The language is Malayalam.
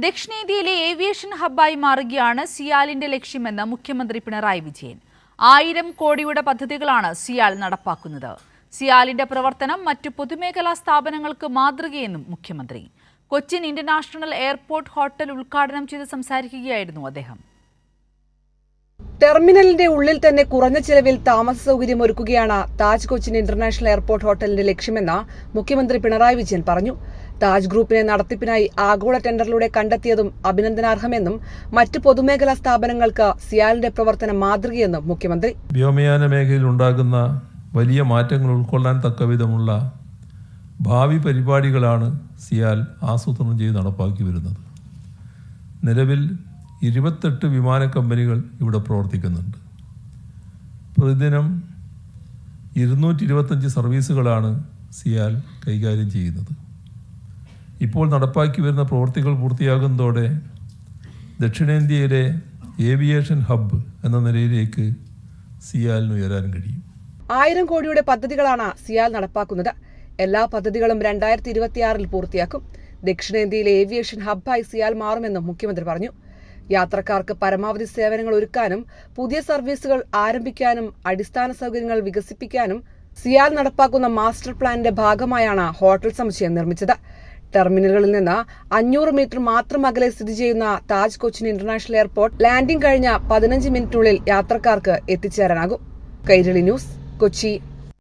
ദക്ഷിണേന്ത്യയിലെ ഏവിയേഷൻ ഹബ്ബായി മാറുകയാണ് സിയാലിന്റെ ലക്ഷ്യമെന്ന് മുഖ്യമന്ത്രി പിണറായി വിജയൻ. 1000 കോടിയുടെ പദ്ധതികളാണ് സിയാൽ നടപ്പാക്കുന്നത്. സിയാലിന്റെ പ്രവർത്തനം മറ്റു പൊതുമേഖലാ സ്ഥാപനങ്ങൾക്ക് മാതൃകയെന്നും മുഖ്യമന്ത്രി. കൊച്ചിൻ ഇന്റർനാഷണൽ എയർപോർട്ട് ഹോട്ടൽ ഉദ്ഘാടനം ചെയ്ത് സംസാരിക്കുകയായിരുന്നു അദ്ദേഹം. ടെർമിനലിന്റെ ഉള്ളിൽ തന്നെ കുറഞ്ഞ ചെലവിൽ താമസ സൗകര്യം ഒരുക്കുകയാണ് താജ് കൊച്ചിൻ ഇന്റർനാഷണൽ എയർപോർട്ട് ഹോട്ടലിന്റെ ലക്ഷ്യമെന്ന് മുഖ്യമന്ത്രി പിണറായി വിജയൻ പറഞ്ഞു. താജ് ഗ്രൂപ്പിനെ നടത്തിപ്പിനായി ആഗോള ടെൻഡറിലൂടെ കണ്ടെത്തിയതും അഭിനന്ദനാർഹമെന്നും മറ്റ് പൊതുമേഖലാ സ്ഥാപനങ്ങൾക്ക് സിയാലിന്റെ പ്രവർത്തനം മാതൃകയെന്നും മുഖ്യമന്ത്രി. വ്യോമയാന മേഖലയിൽ ഉണ്ടാകുന്ന വലിയ മാറ്റങ്ങൾ ഉൾക്കൊള്ളാൻ തക്കവിധമുള്ള ഭാവി പരിപാടികളാണ് സിയാൽ ആസൂത്രണം ചെയ്ത് നടപ്പാക്കി വരുന്നത്. നിലവിൽ 28 വിമാന കമ്പനികൾ ഇവിടെ പ്രവർത്തിക്കുന്നുണ്ട്. പ്രതിദിനം 225 സർവീസുകളാണ് സിയാൽ കൈകാര്യം ചെയ്യുന്നത്. ഇപ്പോൾ നടപ്പാക്കി വരുന്ന പ്രവൃത്തികൾ പൂർത്തിയാകുന്നതോടെ ദക്ഷിണേന്ത്യയിലെ ഏവിയേഷൻ ഹബ്ബ് എന്ന നിലയിലേക്ക് സിയാലിന് ഉയരാൻ കഴിയും. 1000 കോടിയുടെ പദ്ധതികളാണ് സിയാൽ നടപ്പാക്കുന്നത്. എല്ലാ പദ്ധതികളും 2026 പൂർത്തിയാക്കും. ദക്ഷിണേന്ത്യയിലെ ഏവിയേഷൻ ഹബ്ബായി സിയാൽ മാറുമെന്നും മുഖ്യമന്ത്രി പറഞ്ഞു. യാത്രക്കാർക്ക് പരമാവധി സേവനങ്ങൾ ഒരുക്കാനും പുതിയ സർവീസുകൾ ആരംഭിക്കാനും അടിസ്ഥാന സൗകര്യങ്ങൾ വികസിപ്പിക്കാനും സിയാൽ നടപ്പാക്കുന്ന മാസ്റ്റർ പ്ലാനിന്റെ ഭാഗമായാണ് ഹോട്ടൽ സമുച്ചയം നിർമ്മിച്ചത്. ടെർമിനലുകളിൽ നിന്ന് 500 മീറ്റർ മാത്രം അകലെ സ്ഥിതി ചെയ്യുന്ന Taj Cochin international airport landing കഴിഞ്ഞ 15 മിനിറ്റിനുള്ളിൽ യാത്രക്കാർക്ക് എത്തിച്ചേരാനാകും. കൈരളി ന്യൂസ്, കൊച്ചി.